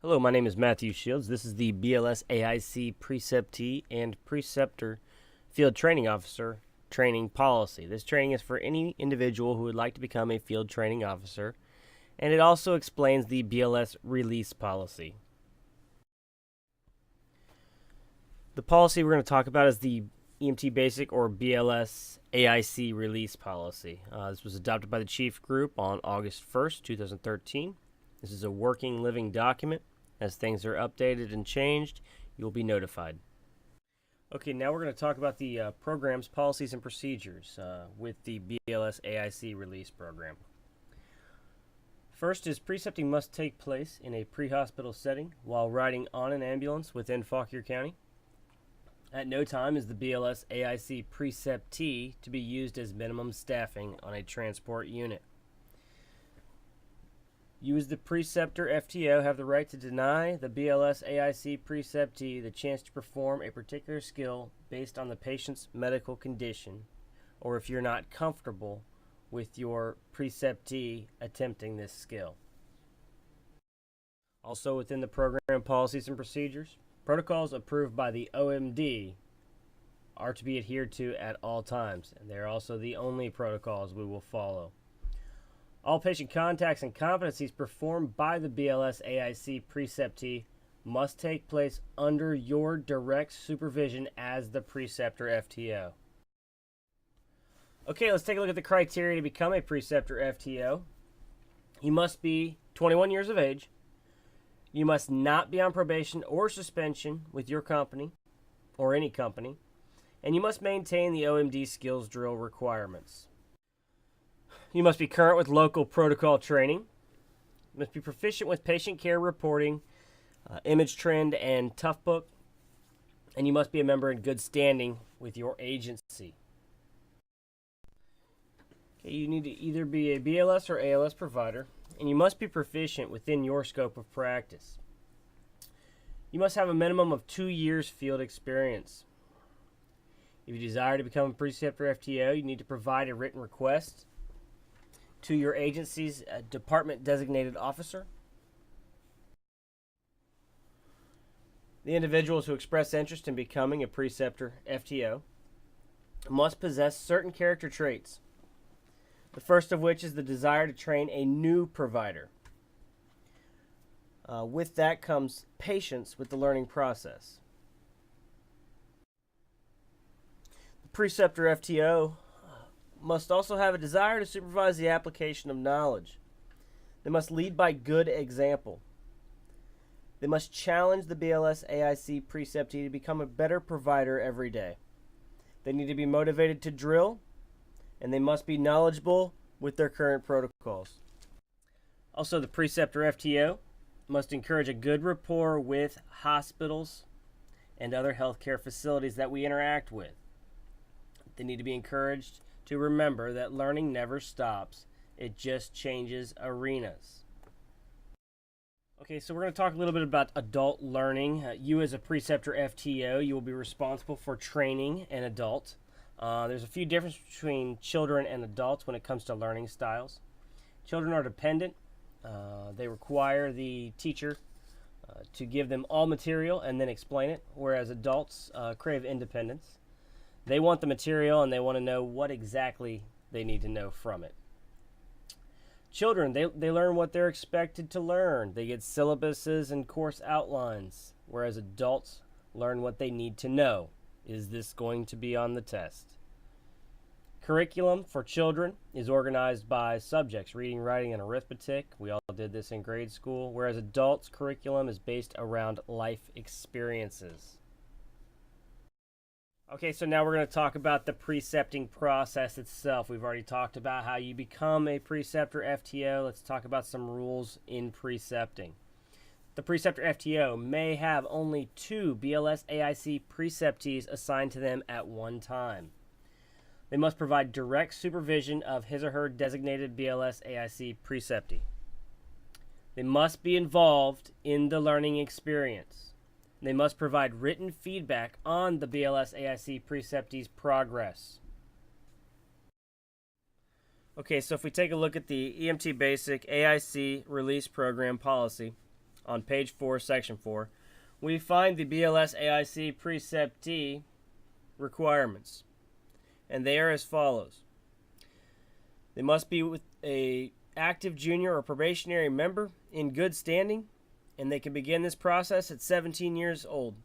Hello, my name is Matthew Shields. This is the BLS AIC Preceptee and Preceptor Field Training Officer training policy. This training is for any individual who would like to become a field training officer, and it also explains the BLS release policy. The policy we're going to talk about is the EMT Basic or BLS AIC release policy. This was adopted by the Chief Group on August 1st, 2013. This is a working, living document. As things are updated and changed, you'll be notified. Okay, now we're going to talk about the programs, policies, and procedures with the BLS AIC release program. First is precepting must take place in a pre-hospital setting while riding on an ambulance within Fauquier County. At no time is the BLS AIC preceptee to be used as minimum staffing on a transport unit. You as the Preceptor FTO have the right to deny the BLS AIC preceptee the chance to perform a particular skill based on the patient's medical condition, or if you're not comfortable with your preceptee attempting this skill. Also within the program policies and procedures, protocols approved by the OMD are to be adhered to at all times, and they're also the only protocols we will follow. All patient contacts and competencies performed by the BLS AIC preceptee must take place under your direct supervision as the Preceptor FTO. Okay, let's take a look at the criteria to become a Preceptor FTO. You must be 21 years of age. You must not be on probation or suspension with your company or any company. And you must maintain the OMD skills drill requirements. You must be current with local protocol training. You must be proficient with patient care reporting, image trend, and Tough Book. And you must be a member in good standing with your agency. Okay, you need to either be a BLS or ALS provider, and you must be proficient within your scope of practice. You must have a minimum of 2 years field experience. If you desire to become a Preceptor FTO, you need to provide a written request to your agency's department designated officer. The individuals who express interest in becoming a Preceptor FTO must possess certain character traits, the first of which is the desire to train a new provider. With that comes patience with the learning process. The Preceptor FTO must also have a desire to supervise the application of knowledge. They must lead by good example. They must challenge the BLS AIC preceptee to become a better provider every day. They need to be motivated to drill, and they must be knowledgeable with their current protocols. Also, the Preceptor FTO must encourage a good rapport with hospitals and other healthcare facilities that we interact with. They need to be encouraged to remember that learning never stops. It just changes arenas. Okay, so we're going to talk a little bit about adult learning. You as a Preceptor FTO, you will be responsible for training an adult. There's a few differences between children and adults when it comes to learning styles. Children are dependent. They require the teacher to give them all material and then explain it, whereas adults crave independence. They want the material and they want to know what exactly they need to know from it. Children, they learn what they're expected to learn. They get syllabuses and course outlines, whereas adults learn what they need to know. Is this going to be on the test? Curriculum for children is organized by subjects, reading, writing, and arithmetic. We all did this in grade school, whereas adults' curriculum is based around life experiences. Okay, so now we're going to talk about the precepting process itself. We've already talked about how you become a Preceptor FTO. Let's talk about some rules in precepting. The Preceptor FTO may have only 2 BLS AIC preceptees assigned to them at one time. They must provide direct supervision of his or her designated BLS AIC preceptee. They must be involved in the learning experience. They must provide written feedback on the BLS AIC preceptee's progress. Okay, so if we take a look at the EMT Basic AIC Release Program policy, on page 4, section 4, we find the BLS AIC Preceptee requirements. And they are as follows. They must be with a active junior or probationary member in good standing, and they can begin this process at 17 years old.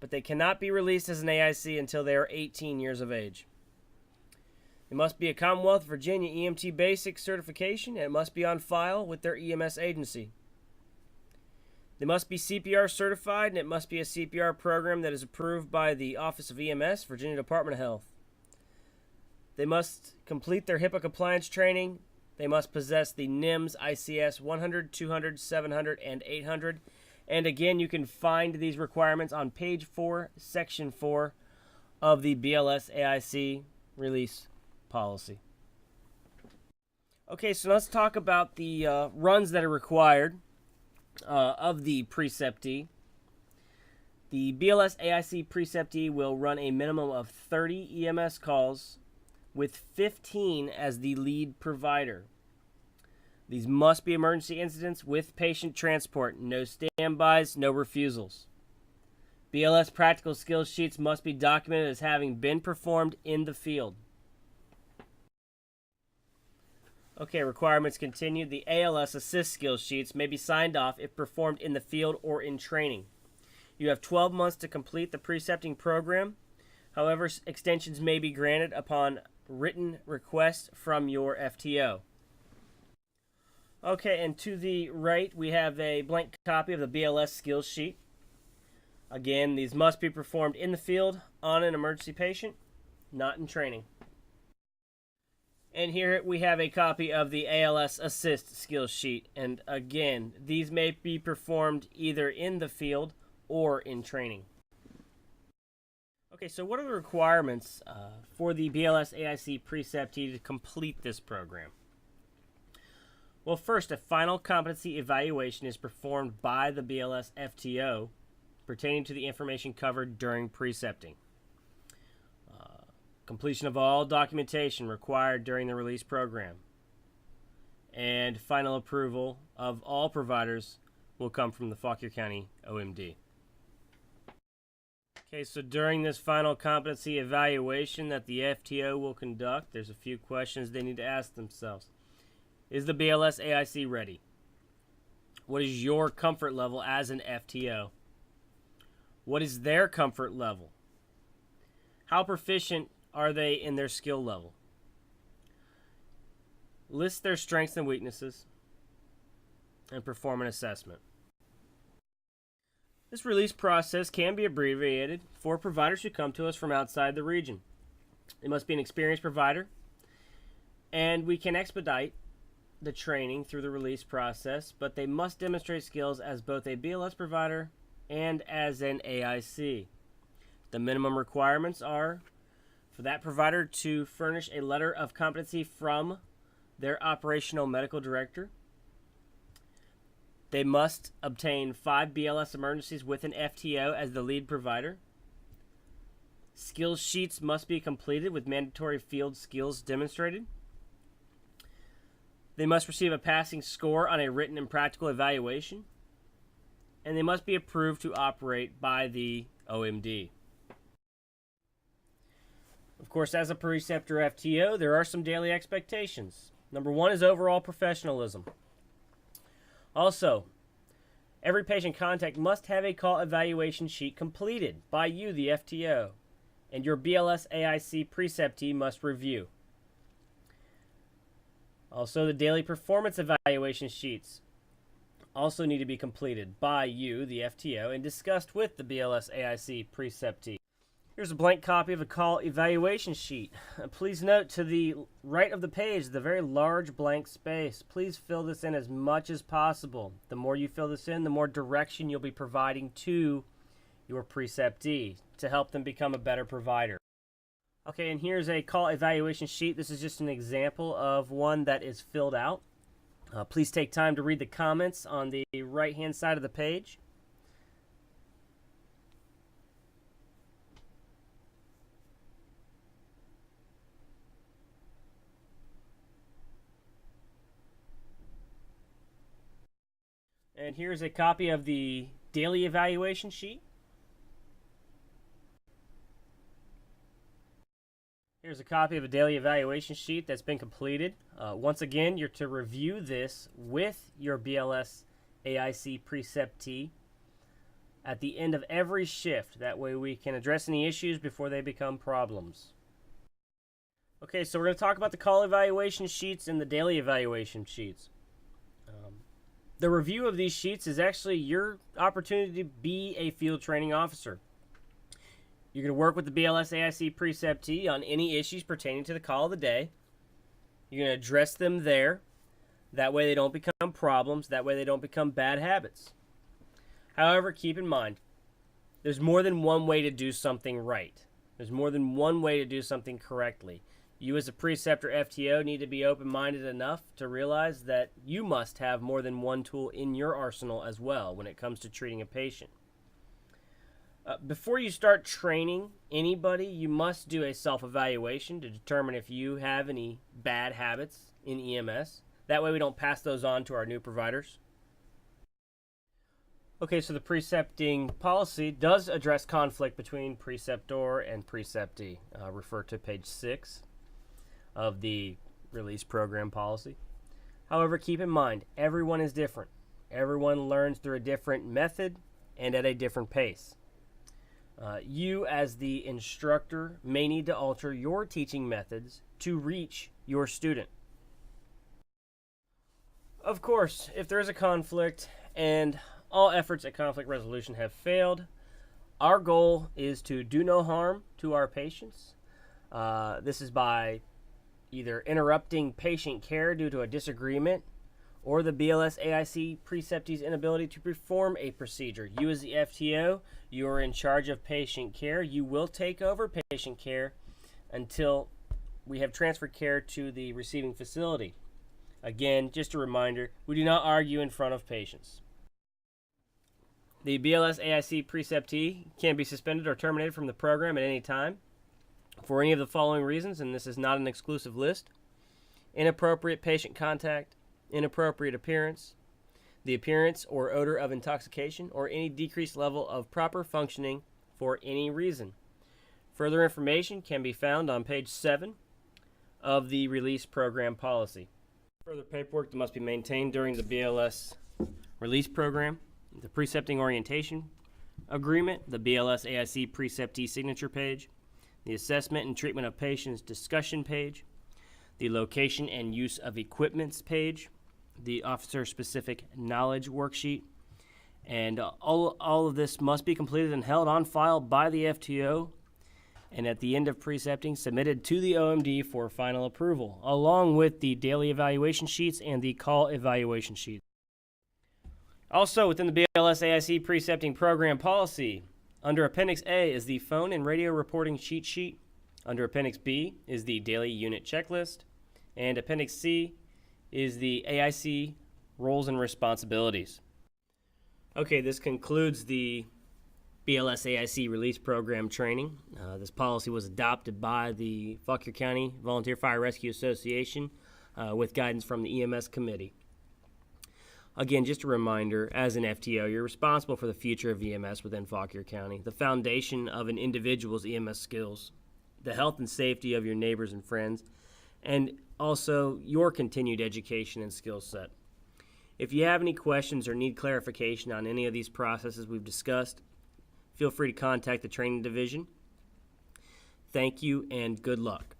But they cannot be released as an AIC until they are 18 years of age. It must be a Commonwealth of Virginia EMT basic certification, and it must be on file with their EMS agency. They must be CPR certified, and it must be a CPR program that is approved by the Office of EMS, Virginia Department of Health. They must complete their HIPAA compliance training. They must possess the NIMS ICS 100, 200, 700, and 800. And again, you can find these requirements on page 4, section 4 of the BLS AIC release policy. Okay, so let's talk about the runs that are required of the Preceptee. The BLS AIC Preceptee will run a minimum of 30 EMS calls with 15 as the lead provider. These must be emergency incidents with patient transport. No standbys, no refusals. BLS practical skills sheets must be documented as having been performed in the field. Okay, requirements continue. The ALS assist skills sheets may be signed off if performed in the field or in training. You have 12 months to complete the precepting program. However, extensions may be granted upon written request from your FTO. Okay, and to the right, we have a blank copy of the BLS skills sheet. Again, these must be performed in the field on an emergency patient, not in training. And here we have a copy of the ALS assist skills sheet. And again, these may be performed either in the field or in training. Okay, so what are the requirements for the BLS AIC Preceptee to complete this program? Well, first, a final competency evaluation is performed by the BLS FTO pertaining to the information covered during precepting. Completion of all documentation required during the release program. And final approval of all providers will come from the Fauquier County OMD. Okay, so during this final competency evaluation that the FTO will conduct, there's a few questions they need to ask themselves. Is the BLS AIC ready? What is your comfort level as an FTO? What is their comfort level? How proficient are they in their skill level? List their strengths and weaknesses and perform an assessment. This release process can be abbreviated for providers who come to us from outside the region. They must be an experienced provider, and we can expedite the training through the release process, but they must demonstrate skills as both a BLS provider and as an AIC. The minimum requirements are for that provider to furnish a letter of competency from their operational medical director. They must obtain 5 BLS emergencies with an FTO as the lead provider. Skills sheets must be completed with mandatory field skills demonstrated. They must receive a passing score on a written and practical evaluation. And they must be approved to operate by the OMD. Of course, as a Preceptor FTO, there are some daily expectations. Number 1 is overall professionalism. Also, every patient contact must have a call evaluation sheet completed by you, the FTO, and your BLS AIC Preceptee must review. Also, the daily performance evaluation sheets also need to be completed by you, the FTO, and discussed with the BLS AIC Preceptee. Here's a blank copy of a call evaluation sheet. Please note to the right of the page, the very large blank space. Please fill this in as much as possible. The more you fill this in, the more direction you'll be providing to your Preceptee to help them become a better provider. Okay, and here's a call evaluation sheet. This is just an example of one that is filled out. Please take time to read the comments on the right-hand side of the page. And here's a copy of the daily evaluation sheet. Here's a copy of a daily evaluation sheet that's been completed. Once again, you're to review this with your BLS AIC preceptee at the end of every shift. That way we can address any issues before they become problems. Okay, so we're going to talk about the call evaluation sheets and the daily evaluation sheets. The review of these sheets is actually your opportunity to be a field training officer. You're going to work with the BLS AIC preceptee on any issues pertaining to the call of the day. You're going to address them there. That way they don't become problems. That way they don't become bad habits. However, keep in mind, there's more than one way to do something right. There's more than one way to do something correctly. You as a Preceptor FTO need to be open-minded enough to realize that you must have more than one tool in your arsenal as well when it comes to treating a patient. Before you start training anybody, you must do a self-evaluation to determine if you have any bad habits in EMS. That way we don't pass those on to our new providers. Okay, so the precepting policy does address conflict between preceptor and preceptee. Refer to page 6 of the release program policy. However, keep in mind, everyone is different. Everyone learns through a different method and at a different pace. You, as the instructor, may need to alter your teaching methods to reach your student. Of course, if there is a conflict and all efforts at conflict resolution have failed, our goal is to do no harm to our patients. This is by either interrupting patient care due to a disagreement or the BLS AIC preceptee's inability to perform a procedure. You as the FTO, you are in charge of patient care. You will take over patient care until we have transferred care to the receiving facility. Again, just a reminder, we do not argue in front of patients. The BLS AIC preceptee can be suspended or terminated from the program at any time for any of the following reasons, and this is not an exclusive list: inappropriate patient contact, inappropriate appearance, the appearance or odor of intoxication, or any decreased level of proper functioning for any reason. Further information can be found on page 7 of the release program policy. Further paperwork that must be maintained during the BLS release program: the precepting orientation agreement, the BLS AIC preceptee signature page, the assessment and treatment of patients discussion page, the location and use of equipments page, the officer-specific knowledge worksheet, and all of this must be completed and held on file by the FTO, and at the end of precepting, submitted to the OMD for final approval, along with the daily evaluation sheets and the call evaluation sheet. Also, within the BLS AIC precepting program policy, under Appendix A is the phone and radio reporting cheat sheet. Under Appendix B is the daily unit checklist. And Appendix C is the AIC roles and responsibilities. Okay, this concludes the BLS AIC release program training. This policy was adopted by the Fauquier County Volunteer Fire Rescue Association with guidance from the EMS committee. Again, just a reminder, as an FTO, you're responsible for the future of EMS within Fauquier County, the foundation of an individual's EMS skills, the health and safety of your neighbors and friends, and also your continued education and skill set. If you have any questions or need clarification on any of these processes we've discussed, feel free to contact the training division. Thank you and good luck.